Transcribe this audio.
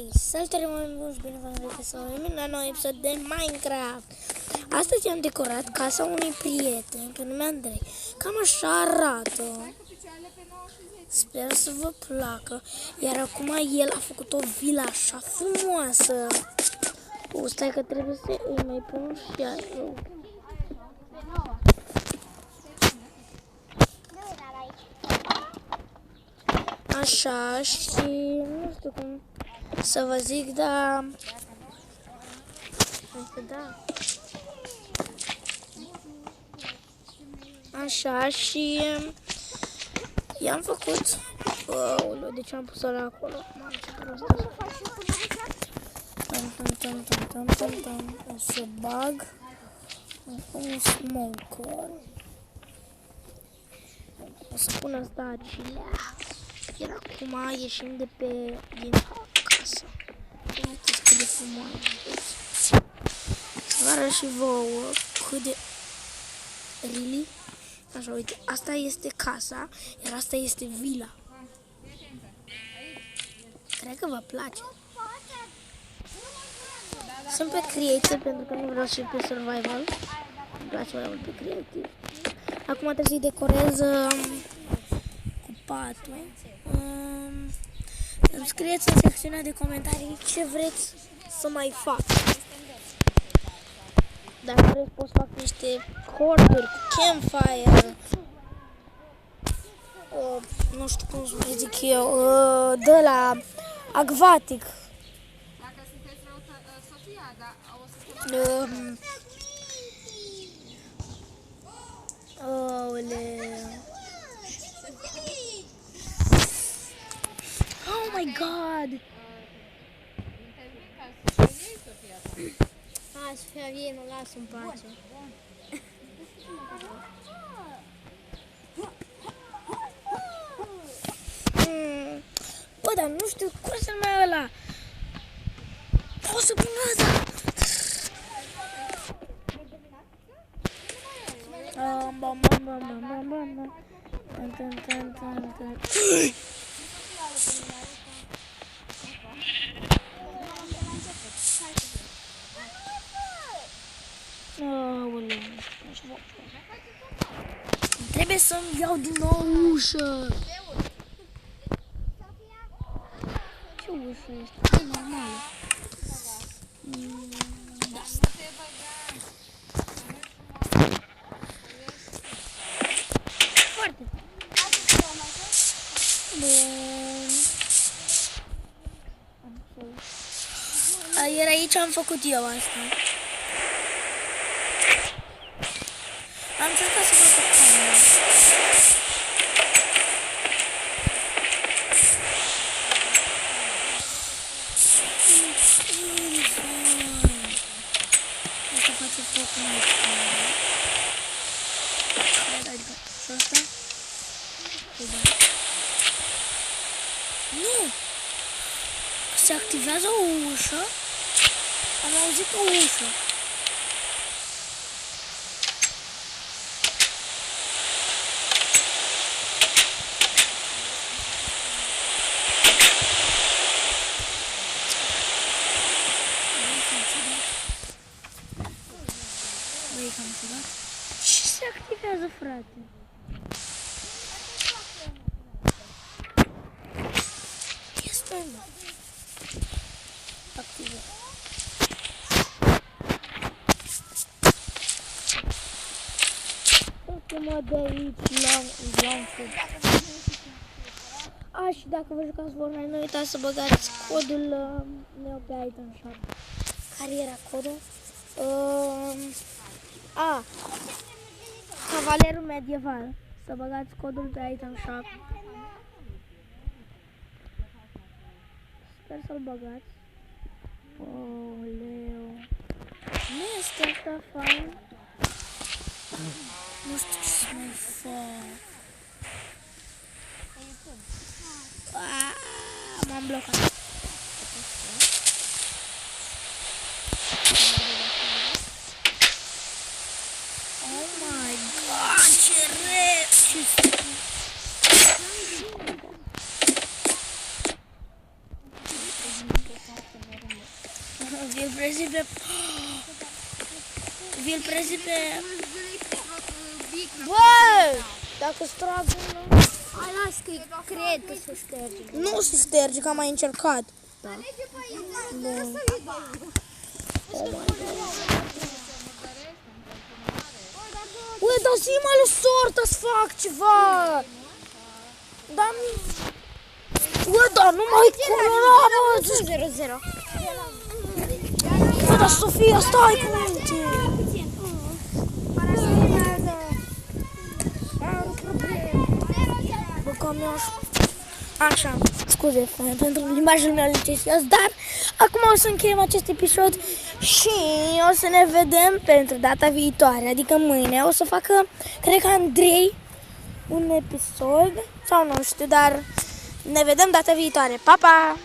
Salutare, oameni buni și bine v-am regăsit la un nou episod de Minecraft. Astăzi am decorat casa unui prieten pe nume Andrei. Cam așa arată. Sper să vă placă. Iar acum el a făcut o vilă așa frumoasă. Stai că trebuie să îi mai pun și eu. Așa, și nu știu cum să vă zic, dar da. Așa, și i-am făcut. Aoleu, de ce am pus ăla acolo? O să bag un smoker. O să pun asta aici. Iar acum ieșim din casă. Uitați cât de frumos. Să vă arăt și vouă cât de... Really? Așa, uite, asta este casa, iar asta este vila. Cred că vă place. Sunt pe creative pentru că nu vreau și pe survival. Îmi place mai mult pe creative. Acum trebuie să-i decorez cu patul. Îmi scrieți în secțiunea de comentarii ce vreți să mai fac. Dacă vreți pot să fac niște corduri cu campfire. Nu știu cum să mai zic eu, de la acvatic. Dacă sunteți Sofia, da, o să Oh my god! Hai, Sofia, vie, nu las în pace. Bă, dar nu știu cum să mai ăla. O să pun ăsta. Trebuie să-mi iau din nou ușă. Ce ușă este? E normală. Da. Foarte. Bun. Iar aici am făcut eu asta. Am încercat să fac o cameră. O să facem foc mai tare. Adică, și asta? Nu! Se activează o ușă. Am auzit o ușă. Și se activează, frate. Este activat. Uite-mă de aici la un foc. Și dacă vă jucați Fortnite, nu uitați să băgați codul meu pe Item Shop. Care era codul? Cavalerul medieval. Să băgați codul pe Item Shop. Sper să-l băgați. Oleu. Nu este asta fain. Nu știu ce să mai fac. M-am blocat. Oh my god, ce re... Ce vi-l prezint pe... Vi-l prezint pe... Bă! Dacă stragă... Hai, las că cred că se șterge. Nu se șterge, că am mai încercat. Da. Ui, dar zi-mă lui sortă să fac ceva! Dar nu... Ui, dar nu mai colora, bă! 0-0. Bă, dar Sofia, stai cu minte! Bă, că mi-aș... Așa, scuze pentru limbajul meu licencios, dar acum o să încheiem acest episod și o să ne vedem pentru data viitoare, adică mâine o să facă, cred că Andrei, un episod sau nu știu, dar ne vedem data viitoare. Pa, pa!